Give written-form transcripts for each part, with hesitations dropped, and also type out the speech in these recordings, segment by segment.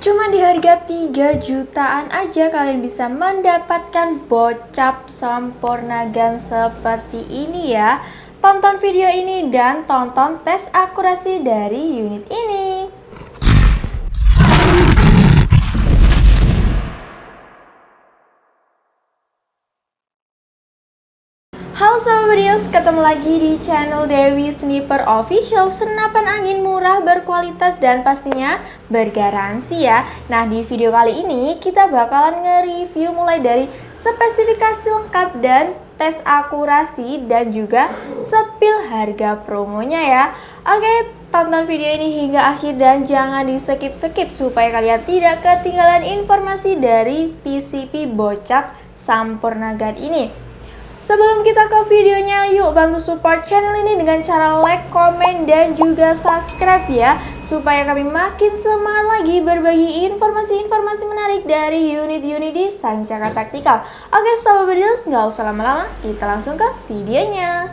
Cuma di harga 3 jutaan aja kalian bisa mendapatkan bocap Sampurnagan seperti ini ya. Tonton video ini dan tonton tes akurasi dari unit ini. Halo Sobat Berius, ketemu lagi di channel Dewi Sniper Official. Senapan angin murah, berkualitas, dan pastinya bergaransi ya. Nah, di video kali ini kita bakalan nge-review mulai dari spesifikasi lengkap dan tes akurasi dan juga sepil harga promonya ya. Oke, tonton video ini hingga akhir dan jangan di skip-skip supaya kalian tidak ketinggalan informasi dari PCP bocap Sampurnagan ini. Sebelum kita ke videonya, yuk bantu support channel ini dengan cara like, komen, dan juga subscribe ya, supaya kami makin semangat lagi berbagi informasi-informasi menarik dari unit-unit di Sancaka Taktikal. Oke Sobat Berius, nggak usah lama-lama, kita langsung ke videonya.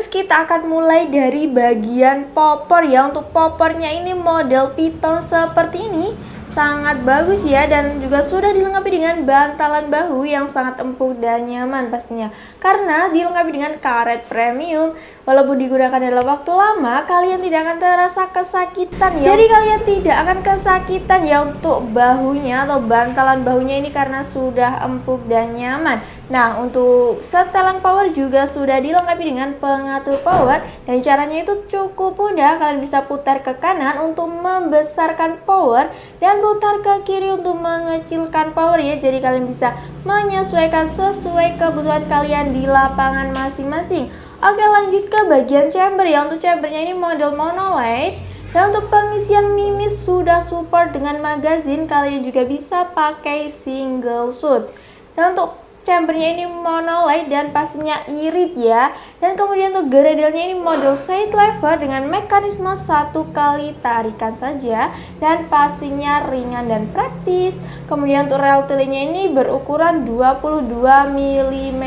Kita akan mulai dari bagian popor ya. Untuk popornya ini model piton seperti ini sangat bagus ya, dan juga sudah dilengkapi dengan bantalan bahu yang sangat empuk dan nyaman pastinya, karena dilengkapi dengan karet premium. Walaupun digunakan dalam waktu lama, kalian tidak akan terasa kesakitan ya. Jadi kalian tidak akan kesakitan ya untuk bahunya atau bantalan bahunya ini karena sudah empuk dan nyaman. Nah, untuk setelan power juga sudah dilengkapi dengan pengatur power, dan caranya itu cukup mudah. Kalian bisa putar ke kanan untuk membesarkan power dan putar ke kiri untuk mengecilkan power ya. Jadi kalian bisa menyesuaikan sesuai kebutuhan kalian di lapangan masing-masing. Oke, lanjut ke bagian chamber ya. Untuk chambernya ini model monolight, dan untuk pengisian mimis sudah support dengan magazine. Kalian juga bisa pakai single shoot. Dan untuk chambernya ini monolight dan pastinya irit ya. Dan kemudian untuk gradelnya ini model side lever dengan mekanisme 1 kali tarikan saja, dan pastinya ringan dan praktis. Kemudian untuk rel telinya ini berukuran 22 mm.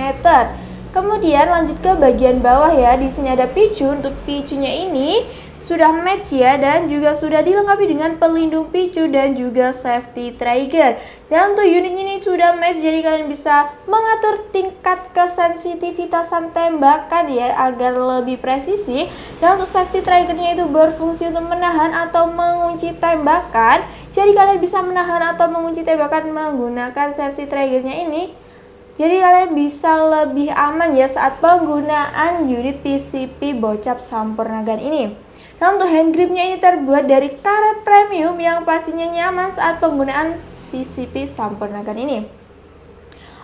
Kemudian lanjut ke bagian bawah ya. Di sini ada picu. Untuk picunya ini sudah match ya, dan juga sudah dilengkapi dengan pelindung picu dan juga safety trigger. Dan untuk unit ini sudah match, jadi kalian bisa mengatur tingkat kesensitivitasan tembakan ya agar lebih presisi. Dan untuk safety triggernya itu berfungsi untuk menahan atau mengunci tembakan. Jadi kalian bisa menahan atau mengunci tembakan menggunakan safety triggernya ini. Jadi kalian bisa lebih aman ya saat penggunaan unit PCP bocap Sampurnagan ini. Nah, untuk hand gripnya ini terbuat dari karet premium yang pastinya nyaman saat penggunaan PCP Sampurnagan ini.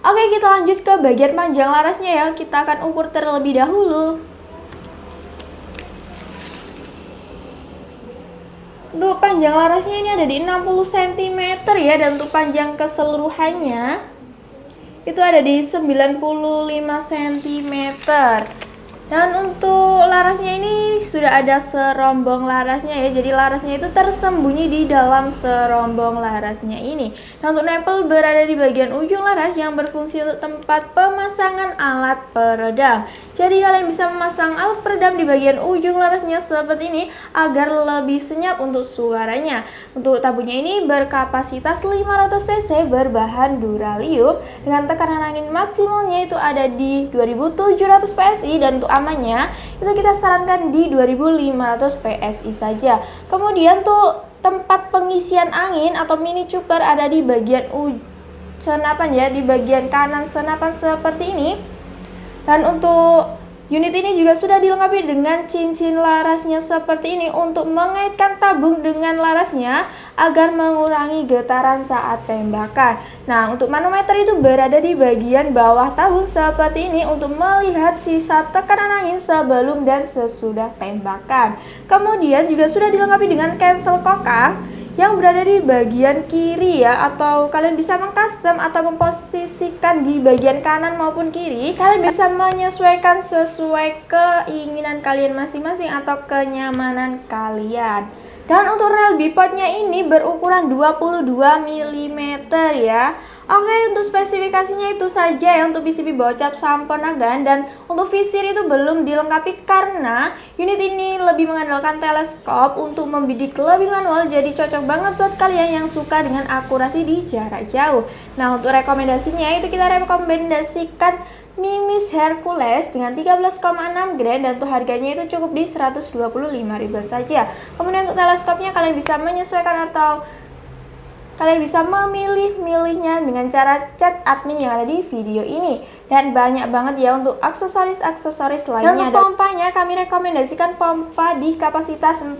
Oke, kita lanjut ke bagian panjang larasnya ya. Kita akan ukur terlebih dahulu. Untuk panjang larasnya ini ada di 60 cm ya, dan untuk panjang keseluruhannya itu ada di 95 cm. Dan untuk larasnya ini sudah ada serombong larasnya ya. Jadi larasnya itu tersembunyi di dalam serombong larasnya ini. Nah, untuk nempel berada di bagian ujung laras yang berfungsi untuk tempat pemasangan alat peredam. Jadi kalian bisa memasang alat peredam di bagian ujung larasnya seperti ini agar lebih senyap untuk suaranya. Untuk tabungnya ini berkapasitas 500 cc berbahan duralium dengan tekanan angin maksimalnya itu ada di 2700 PSI, dan untuk amannya itu kita sarankan di 2500 PSI saja. Kemudian tuh tempat pengisian angin atau mini chopper ada di bagian senapan ya, di bagian kanan senapan seperti ini. Dan untuk unit ini juga sudah dilengkapi dengan cincin larasnya seperti ini untuk mengaitkan tabung dengan larasnya agar mengurangi getaran saat tembakan. Nah, untuk manometer itu berada di bagian bawah tabung seperti ini untuk melihat sisa tekanan angin sebelum dan sesudah tembakan. Kemudian juga sudah dilengkapi dengan cancel kokang yang berada di bagian kiri ya, atau kalian bisa mengcustom atau memposisikan di bagian kanan maupun kiri. Kalian bisa menyesuaikan sesuai keinginan kalian masing-masing atau kenyamanan kalian. Dan untuk rel bipodnya ini berukuran 22 mm ya. Oke, untuk spesifikasinya itu saja ya untuk PCB bocap Sampoerna-Gun. Dan untuk visir itu belum dilengkapi karena unit ini lebih mengandalkan teleskop untuk membidik lebih manual. Jadi cocok banget buat kalian yang suka dengan akurasi di jarak jauh. Nah, untuk rekomendasinya itu kita rekomendasikan Mimis Hercules dengan 13,6 gram dan untuk harganya itu cukup di 125.000 saja. Kemudian untuk teleskopnya kalian bisa menyesuaikan atau kalian bisa memilih-milihnya dengan cara chat admin yang ada di video ini. Dan banyak banget ya untuk aksesoris-aksesoris lainnya. Dan untuk pompanya kami rekomendasikan pompa di kapasitas 4000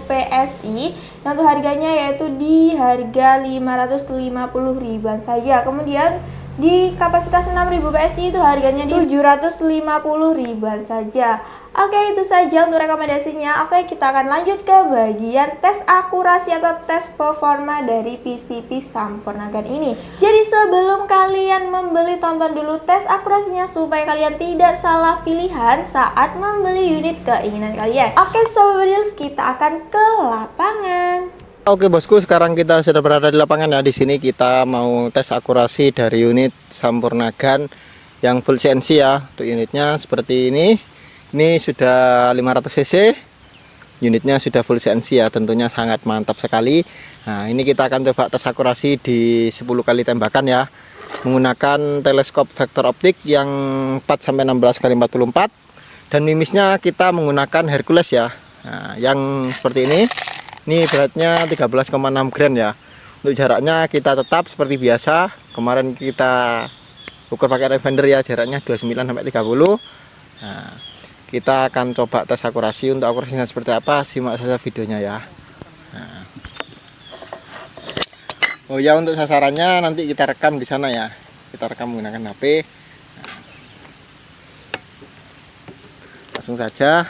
PSI. Dan untuk harganya yaitu di harga 550.000-an saja. Kemudian di kapasitas 6000 PSI itu harganya di 750.000-an saja. Oke, itu saja untuk rekomendasinya. Oke, kita akan lanjut ke bagian tes akurasi atau tes performa dari PCB Sampoerna-Gun ini. Jadi sebelum kalian membeli, tonton dulu tes akurasinya supaya kalian tidak salah pilihan saat membeli unit keinginan kalian. Oke, Sobat Brills, kita akan ke lapangan. Oke bosku, sekarang kita sudah berada di lapangan ya. Di sini kita mau tes akurasi dari unit Sampoerna-Gun yang full CNC ya. Untuk unitnya seperti ini. Ini sudah 500 cc. Unitnya sudah full CNC ya, tentunya sangat mantap sekali. Nah, ini kita akan coba tes akurasi di 10 kali tembakan ya. Menggunakan teleskop vektor optik yang 4-16 x 44 dan mimisnya kita menggunakan Hercules ya. Nah, yang seperti ini. Ini beratnya 13,6 gram ya. Untuk jaraknya kita tetap seperti biasa. Kemarin kita ukur pakai Revender ya, jaraknya 29 sampai 30. Nah, kita akan coba tes akurasi. Untuk akurasinya seperti apa, simak saja videonya ya. Nah. Oh ya, untuk sasarannya nanti kita rekam di sana ya. Kita rekam menggunakan HP. Nah. Langsung saja.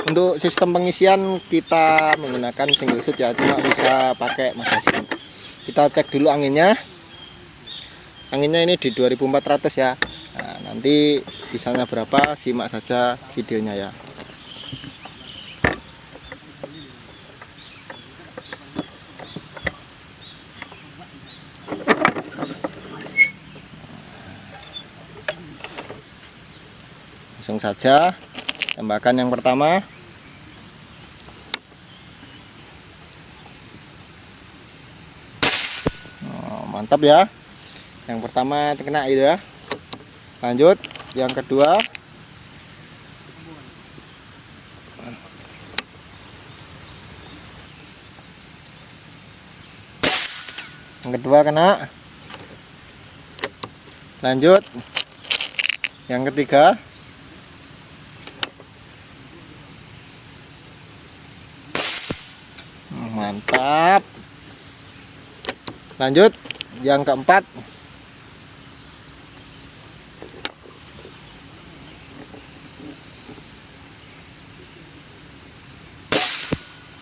Untuk sistem pengisian kita menggunakan single shoot ya, cuma bisa pakai magasin. Kita cek dulu anginnya. Anginnya ini di 2400 ya. Nah, nanti sisanya berapa, simak saja videonya ya. Langsung saja tembakan yang pertama. Mantap ya, yang pertama kena itu ya. Lanjut yang kedua. Yang kedua kena. Lanjut yang ketiga. Mantap. Lanjut yang keempat.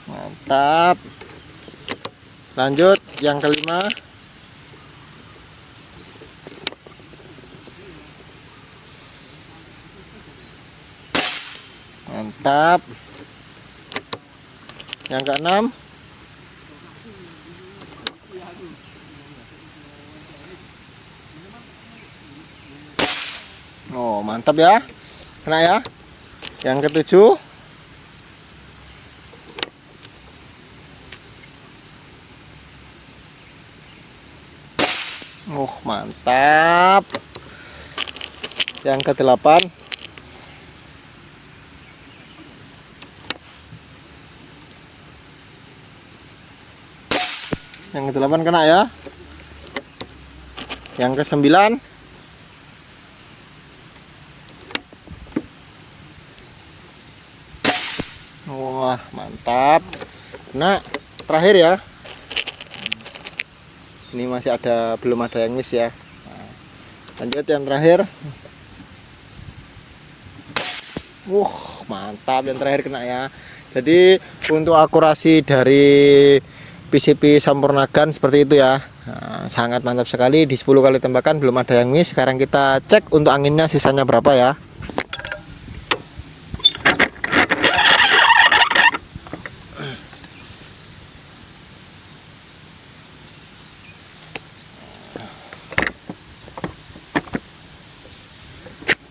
Mantap. Lanjut yang kelima. Mantap. Yang keenam. Oh, mantap ya. Kena ya. Yang ketujuh. Oh, mantap. Yang kedelapan. Yang kedelapan kena ya. Yang kesembilan. Wah, mantap. Nah, terakhir ya. Ini masih ada, belum ada yang miss ya. Nah, lanjut yang terakhir. mantap, yang terakhir kena ya. Jadi untuk akurasi dari PCP Sampurnagan seperti itu ya. Nah, sangat mantap sekali, di 10 kali tembakan belum ada yang miss. Sekarang kita cek untuk anginnya sisanya berapa ya.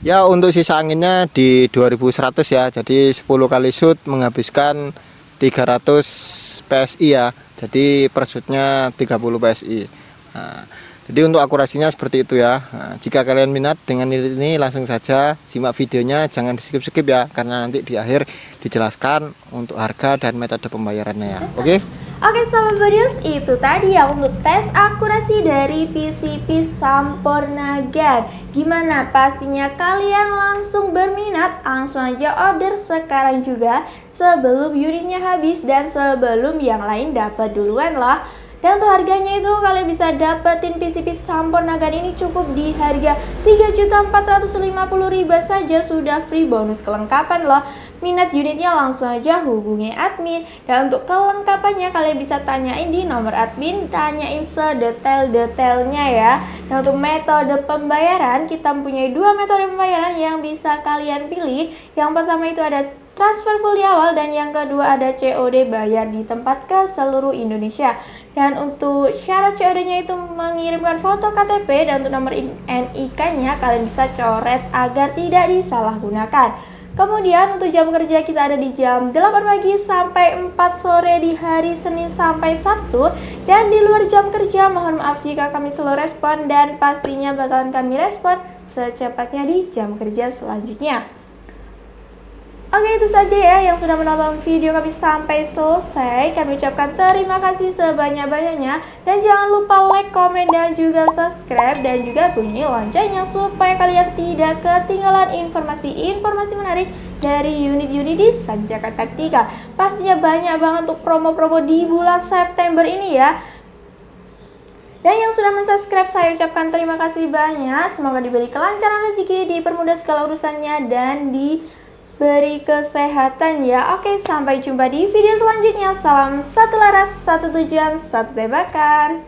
Ya, untuk sisa anginnya di 2100 ya. Jadi 10 kali shoot menghabiskan 300 PSI ya. Jadi per shootnya 30 PSI. Nah, jadi untuk akurasinya seperti itu ya. Nah, jika kalian minat dengan ini langsung saja simak videonya, jangan di skip-skip ya, karena nanti di akhir dijelaskan untuk harga dan metode pembayarannya ya. Oke? Oke Sobat Bodiers, itu tadi ya untuk tes akurasi dari PCP Sampurnagan. Gimana? Pastinya kalian langsung berminat, langsung aja order sekarang juga sebelum unitnya habis dan sebelum yang lain dapat duluan loh. Dan untuk harganya itu kalian bisa dapetin PCP Sampurnagan ini cukup di harga 3.450.000 saja, sudah free bonus kelengkapan loh. Minat unitnya langsung aja hubungi admin. Dan untuk kelengkapannya kalian bisa tanyain di nomor admin, tanyain sedetail-detailnya ya. Dan untuk metode pembayaran, kita mempunyai 2 metode pembayaran yang bisa kalian pilih. Yang pertama itu ada transfer full di awal, dan yang kedua ada COD bayar di tempat ke seluruh Indonesia. Dan untuk syarat COD-nya itu mengirimkan foto KTP, dan untuk nomor NIK-nya kalian bisa coret agar tidak disalahgunakan. Kemudian untuk jam kerja kita ada di jam 8 pagi sampai 4 sore di hari Senin sampai Sabtu. Dan di luar jam kerja mohon maaf jika kami slow respon, dan pastinya bakalan kami respon secepatnya di jam kerja selanjutnya. Oke, itu saja ya yang sudah menonton video kami sampai selesai. Kami ucapkan terima kasih sebanyak-banyaknya. Dan jangan lupa like, komen, dan juga subscribe. Dan juga bunyi loncengnya supaya kalian tidak ketinggalan informasi-informasi menarik dari unit-unit di Sanjaka Taktika. Pastinya banyak banget untuk promo-promo di bulan September ini ya. Dan yang sudah mensubscribe saya ucapkan terima kasih banyak. Semoga diberi kelancaran rezeki, dipermudah segala urusannya, dan diberi kesehatan ya. Oke, sampai jumpa di video selanjutnya. Salam satu laras, satu tujuan, satu tembakan.